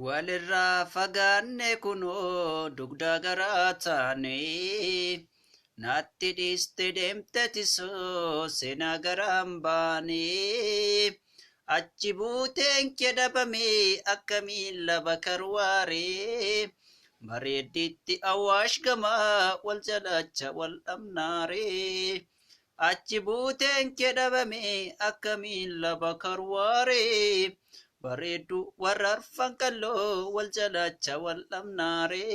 walirraa fagaanne kunoo dugda garaa taane naatti dhiiste deemte tisoo seenaa garaan baane achi buuteen kee dhabame akkamiin laba karwaare bareedditti awwaash gamaa wal jalacha wal dhabnaare achi buuteen kee dhabame akkamiin laba karwaare bareeddu warra arfan qalloo wal jalacha wal dhabnaare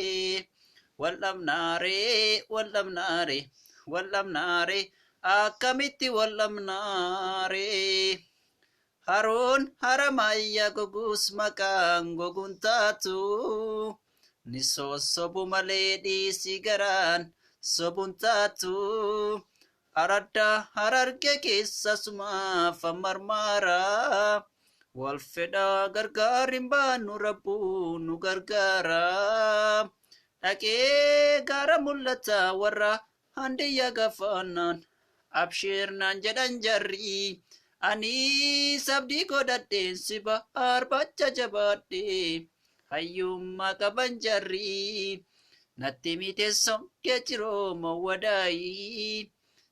wal dhabnaare wal dhabnaare wal dhabnaare akkamitti wal dhabnaare haroon haramayya goguus maqaan goguun taatu ni sossobu malee dhiisi garaan sobun taatu aradda hararge keessa sumaaf marmaara wal fedha gargaarin baanu rabbuu nu gargaara dhaqee gara mul'ata warra handiyya gafaanaan abshirnaan jedhan jarri ani sabdii godhadheen si barbacha jabaadhe hayyummaa qaban jarri natti miteesson kee jiroo mawwadaayi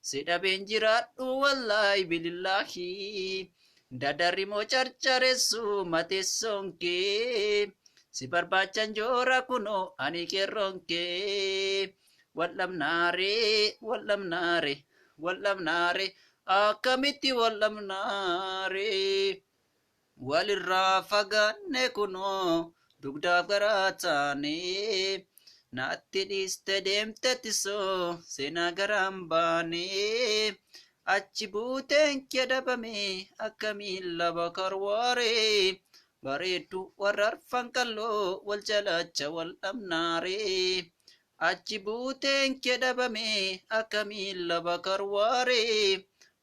si dhabeen jiraadhu wallaahi bilillaahi dadarri moo carcareessu mateesson kee si barbachan joora kunoo ani qeerroon kee wal dhabnaare wal dhabnaare wal dhabnaare akkamitti wal dhabnaare walirraa fagaanne kunoo dugdaaf garaa taane naatti dhiiste deemte tisoo seenaa garaan baane achi buuteen kee dhabame akkamiin laba karwaare bareeddu warra arfan qalloo wal jalacha wal dhabnaare achi buuteen kee dhabame akkamiin laba karwaare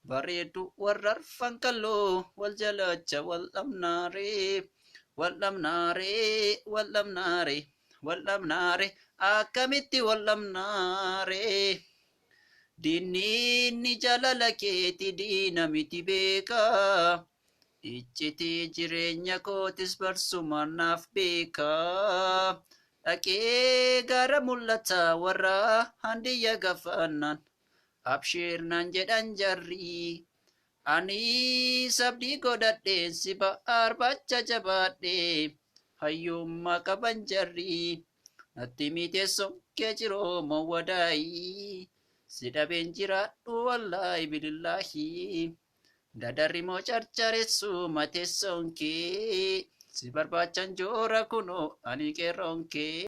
bareeddu warra arfan qalloo wal jalacha wal dhabnaare wal dhabnaare wal dhabnaare wal dhabnaare akkamitti wal dhabnaare diinni jaalala keeti diina miti beeka iccitii jireenya kootis barsumaan naaf beeka dhaqee gara mul'ata warra handiyya gafaanaan abshirnaan jedhan jarri ani sabdii godhadheen si barbacha jabaadhe hayyummaa qaban jarri natti miteesson kee jiroo mawwadaayi si dhabeen jiraadhu wallaahi bilillaahi dadarri moo carcareessu mateesson kee si barbachan joora kunoo ani qeerroon kee